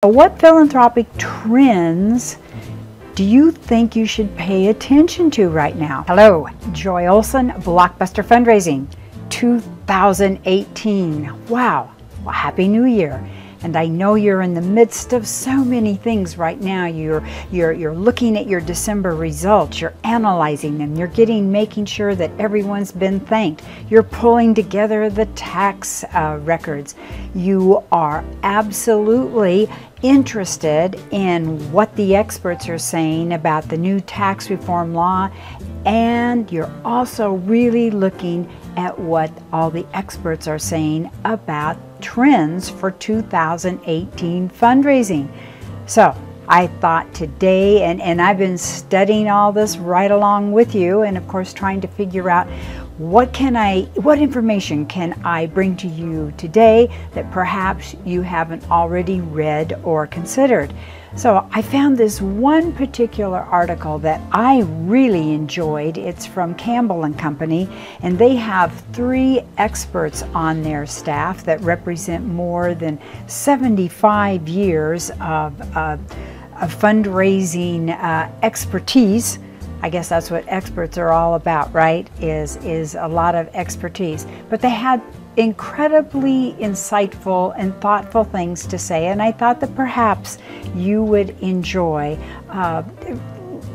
What philanthropic trends do you think you should pay attention to right now? Hello, Joy Olson, Blockbuster Fundraising 2018. Wow, well, Happy New Year. And I know you're in the midst of so many things right now. You're looking at your December results, you're analyzing them, you're making sure that everyone's been thanked. You're pulling together the tax records. You are absolutely interested in what the experts are saying about the new tax reform law, and you're also really looking at what all the experts are saying about trends for 2018 fundraising. So I thought today, and I've been studying all this right along with you, and of course trying to figure out what information can I bring to you today that perhaps you haven't already read or considered. So I found this one particular article that I really enjoyed. It's from Campbell & Company, and they have 3 experts on their staff that represent more than 75 years of fundraising expertise. I guess that's what experts are all about, right? Is a lot of expertise. But they had incredibly insightful and thoughtful things to say, and I thought that perhaps you would enjoy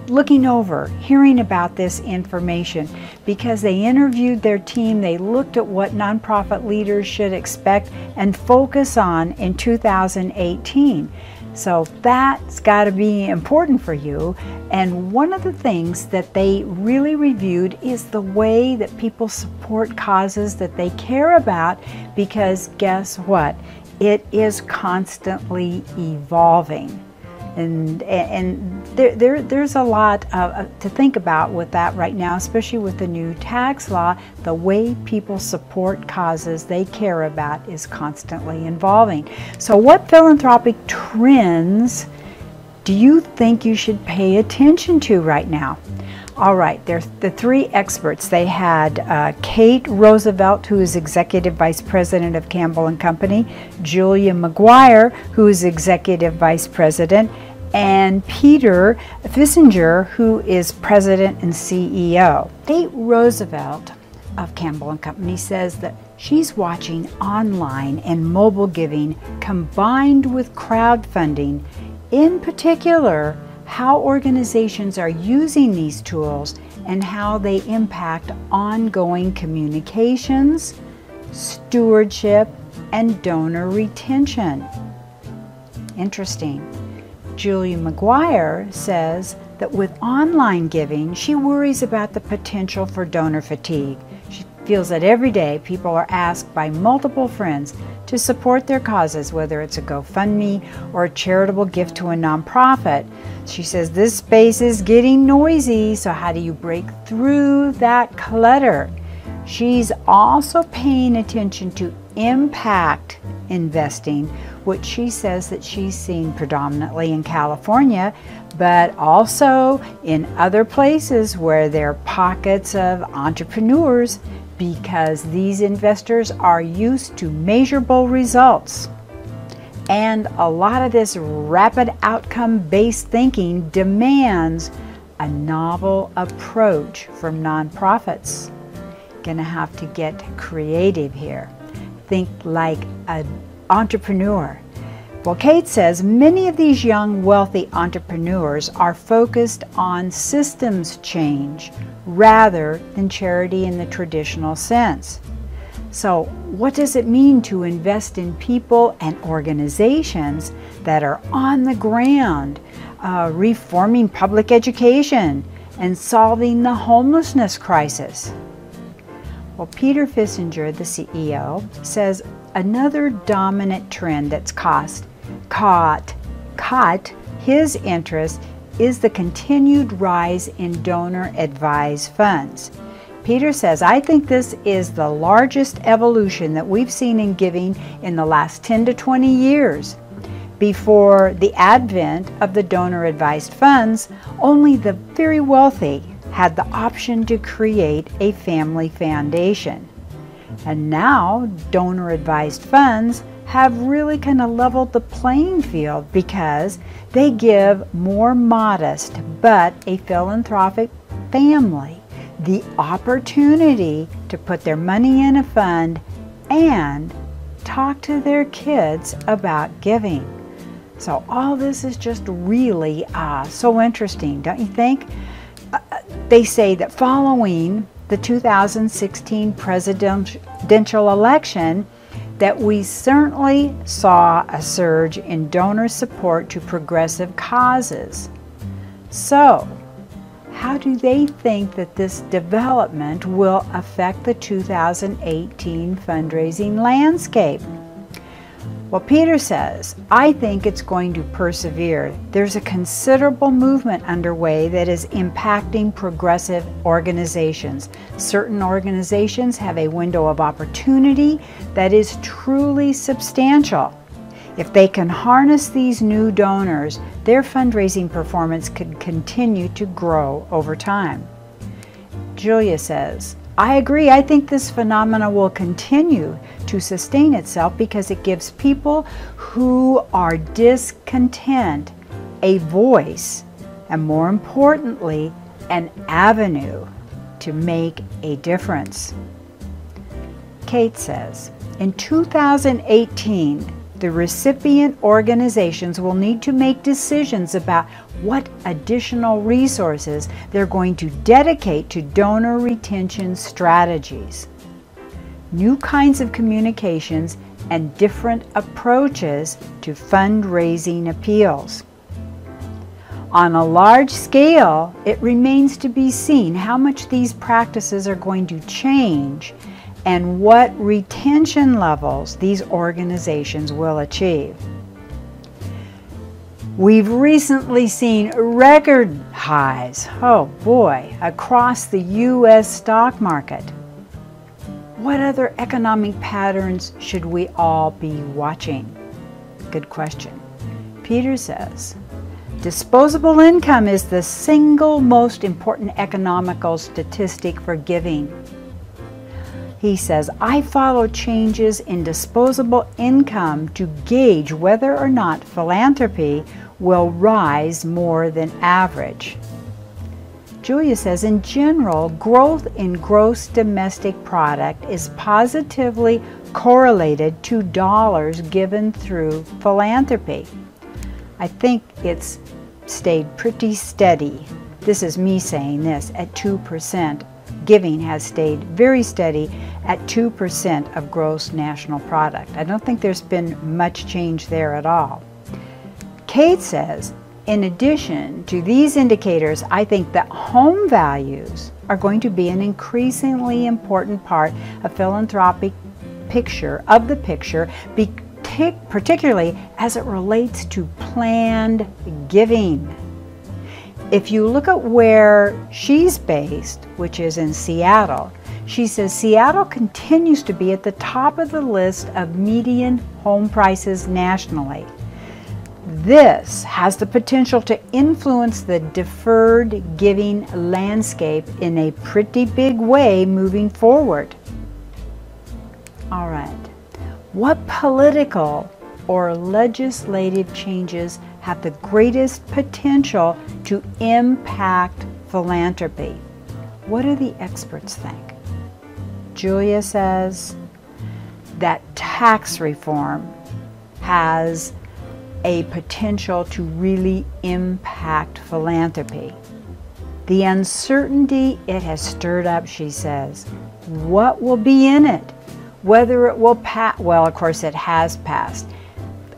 looking over, hearing about this information, because they interviewed their team, they looked at what nonprofit leaders should expect and focus on in 2018. So that's got to be important for you. And one of the things that they really reviewed is the way that people support causes that they care about, because guess what? It is constantly evolving. And there's a lot to think about with that right now, especially with the new tax law. The way people support causes they care about is constantly evolving. So what philanthropic trends do you think you should pay attention to right now? All right, there's the 3 experts. They had Kate Roosevelt, who is Executive Vice President of Campbell & Company, Julia McGuire, who is Executive Vice President, and Peter Fissinger, who is President and CEO. Kate Roosevelt of Campbell & Company says that she's watching online and mobile giving combined with crowdfunding, in particular, how organizations are using these tools and how they impact ongoing communications, stewardship, and donor retention. Interesting. Julia McGuire says that with online giving, she worries about the potential for donor fatigue. She feels that every day people are asked by multiple friends to support their causes, whether it's a GoFundMe or a charitable gift to a nonprofit. She says this space is getting noisy, so how do you break through that clutter? She's also paying attention to impact investing, which she says that she's seen predominantly in California, but also in other places where there are pockets of entrepreneurs, because these investors are used to measurable results. And a lot of this rapid outcome-based thinking demands a novel approach from nonprofits. Gonna have to get creative here. Think like an entrepreneur. Well, Kate says many of these young, wealthy entrepreneurs are focused on systems change rather than charity in the traditional sense. So what does it mean to invest in people and organizations that are on the ground, reforming public education and solving the homelessness crisis? Well, Peter Fissinger, the CEO, says another dominant trend that's caught his interest is the continued rise in donor-advised funds. Peter says, I think this is the largest evolution that we've seen in giving in the last 10 to 20 years. Before the advent of the donor-advised funds, only the very wealthy had the option to create a family foundation. And now donor-advised funds have really kind of leveled the playing field because they give more modest but a philanthropic family the opportunity to put their money in a fund and talk to their kids about giving. So all this is just really so interesting, don't you think? They say that following the 2016 presidential election, that we certainly saw a surge in donor support to progressive causes. So, how do they think that this development will affect the 2018 fundraising landscape? Well, Peter says, I think it's going to persevere. There's a considerable movement underway that is impacting progressive organizations. Certain organizations have a window of opportunity that is truly substantial. If they can harness these new donors, their fundraising performance could continue to grow over time. Julia says, I agree. I think this phenomenon will continue to sustain itself because it gives people who are discontent a voice and, more importantly, an avenue to make a difference. Kate says, in 2018, the recipient organizations will need to make decisions about what additional resources they're going to dedicate to donor retention strategies. New kinds of communications and different approaches to fundraising appeals. On a large scale, it remains to be seen how much these practices are going to change and what retention levels these organizations will achieve. We've recently seen record highs, oh boy, across the U.S. stock market. What other economic patterns should we all be watching? Good question. Peter says, disposable income is the single most important economical statistic for giving. He says, I follow changes in disposable income to gauge whether or not philanthropy will rise more than average. Julia says, in general, growth in gross domestic product is positively correlated to dollars given through philanthropy. I think it's stayed pretty steady. This is me saying this, at 2%. Giving has stayed very steady at 2% of gross national product. I don't think there's been much change there at all. Kate says, in addition to these indicators, I think that home values are going to be an increasingly important part of philanthropic picture, particularly as it relates to planned giving. If you look at where she's based, which is in Seattle, she says Seattle continues to be at the top of the list of median home prices nationally. This has the potential to influence the deferred giving landscape in a pretty big way moving forward. All right, what political or legislative changes have the greatest potential to impact philanthropy? What do the experts think? Julia says that tax reform has a potential to really impact philanthropy. The uncertainty it has stirred up, she says. What will be in it? Whether it will pass, well, of course it has passed.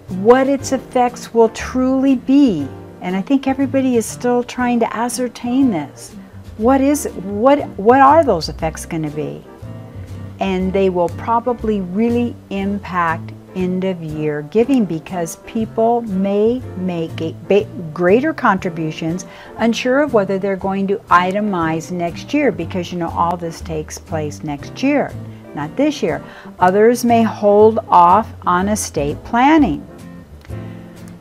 What its effects will truly be. And I think everybody is still trying to ascertain this. What are those effects going to be? And they will probably really impact end of year giving because people may make greater contributions, unsure of whether they're going to itemize next year because you know all this takes place next year, not this year. Others may hold off on estate planning.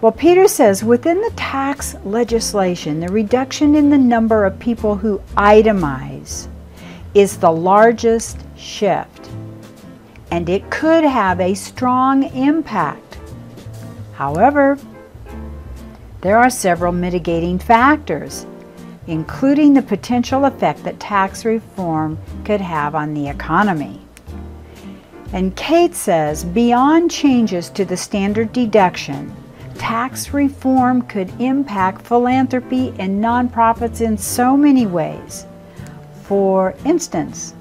Well, Peter says within the tax legislation, the reduction in the number of people who itemize is the largest shift. and it could have a strong impact. However, there are several mitigating factors, including the potential effect that tax reform could have on the economy. And Kate says, beyond changes to the standard deduction, tax reform could impact philanthropy and nonprofits in so many ways. For instance,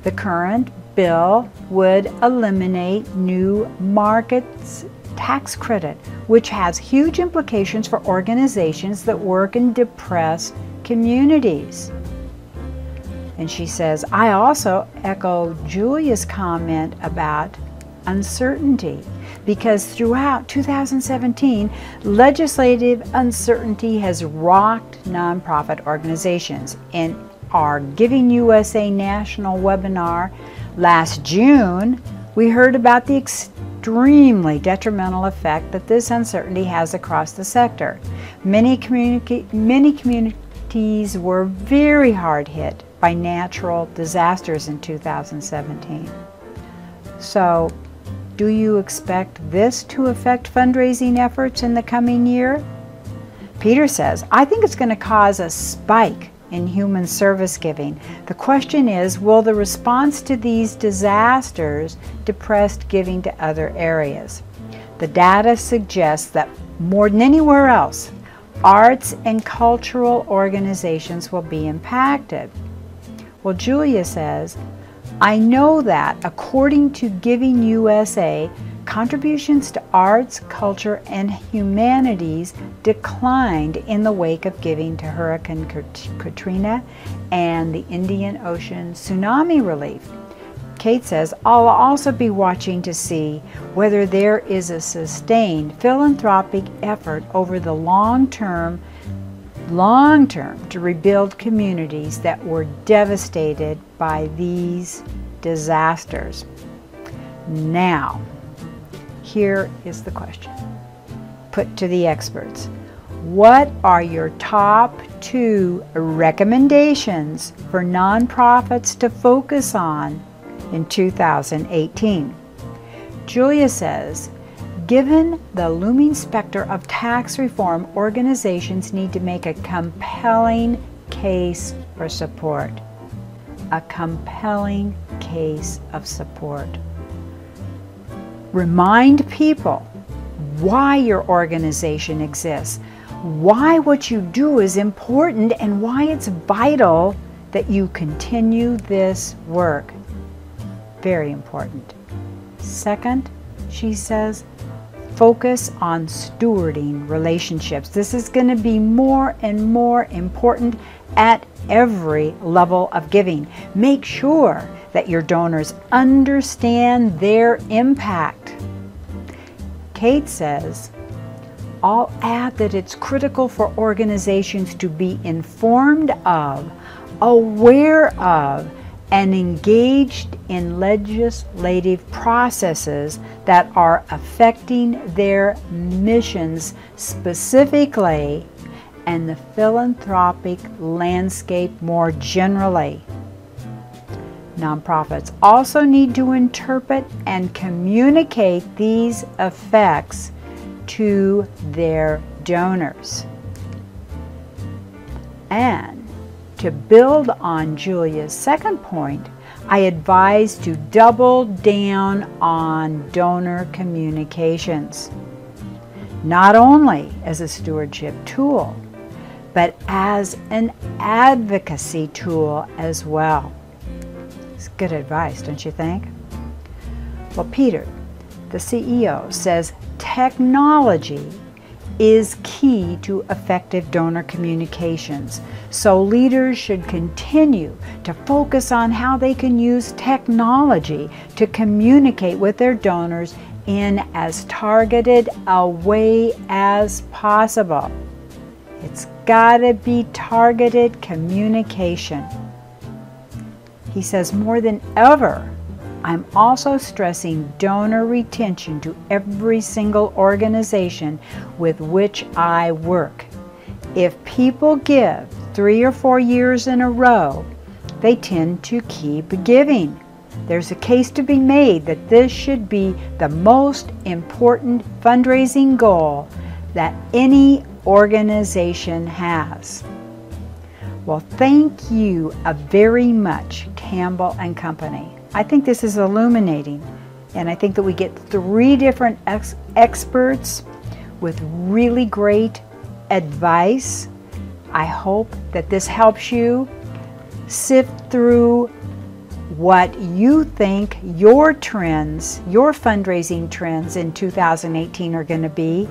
the current bill would eliminate New Markets Tax Credit, which has huge implications for organizations that work in depressed communities. And she says, I also echo Julia's comment about uncertainty, because throughout 2017, legislative uncertainty has rocked nonprofit organizations. In our Giving USA national webinar last June, we heard about the extremely detrimental effect that this uncertainty has across the sector. Many communities were very hard hit by natural disasters in 2017. So, do you expect this to affect fundraising efforts in the coming year? Peter says, I think it's going to cause a spike in human service giving. The question is, will the response to these disasters depress giving to other areas? The data suggests that more than anywhere else, arts and cultural organizations will be impacted. Well, Julia says, I know that according to Giving USA, contributions to arts, culture, and humanities declined in the wake of giving to Hurricane Katrina and the Indian Ocean tsunami relief. Kate says, I'll also be watching to see whether there is a sustained philanthropic effort over the long term to rebuild communities that were devastated by these disasters. Now, here is the question put to the experts. What are your top 2 recommendations for nonprofits to focus on in 2018? Julia says, given the looming specter of tax reform, organizations need to make a compelling case for support. A compelling case of support. Remind people why your organization exists, why what you do is important, and why it's vital that you continue this work. Very important. Second, she says, focus on stewarding relationships. This is going to be more and more important at every level of giving. Make sure that your donors understand their impact. Kate says, I'll add that it's critical for organizations to be informed of, aware of, and engaged in legislative processes that are affecting their missions specifically and the philanthropic landscape more generally. Nonprofits also need to interpret and communicate these effects to their donors. And to build on Julia's second point, I advise to double down on donor communications, not only as a stewardship tool, but as an advocacy tool as well. It's good advice, don't you think? Well, Peter, the CEO, says technology is key to effective donor communications. So leaders should continue to focus on how they can use technology to communicate with their donors in as targeted a way as possible. It's gotta be targeted communication. He says, more than ever, I'm also stressing donor retention to every single organization with which I work. If people give 3 or 4 years in a row, they tend to keep giving. There's a case to be made that this should be the most important fundraising goal that any organization has. Well, thank you very much, Campbell and Company. I think this is illuminating, and I think that we get 3 different experts with really great advice. I hope that this helps you sift through what you think your trends, your fundraising trends in 2018 are going to be,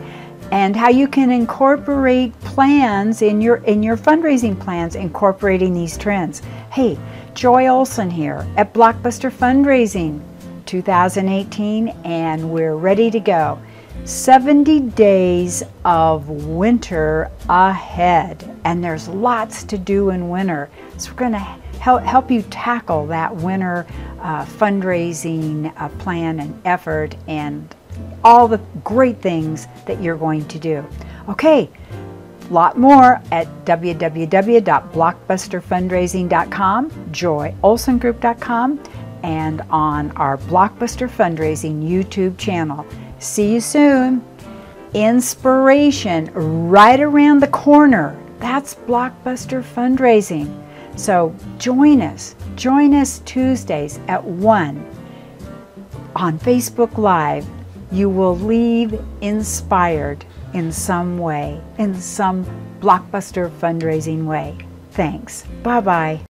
and how you can incorporate plans in your fundraising plans, incorporating these trends. Hey, Joy Olson here at Blockbuster Fundraising 2018, and we're ready to go. 70 days of winter ahead, and there's lots to do in winter. So we're going to help you tackle that winter fundraising plan and effort and all the great things that you're going to do. Okay, a lot more at www.blockbusterfundraising.com, joyolsongroup.com, and on our Blockbuster Fundraising YouTube channel. See you soon. Inspiration right around the corner. That's Blockbuster Fundraising. So join us Tuesdays at 1 on Facebook Live. You will leave inspired in some way, in some Blockbuster Fundraising way. Thanks. Bye-bye.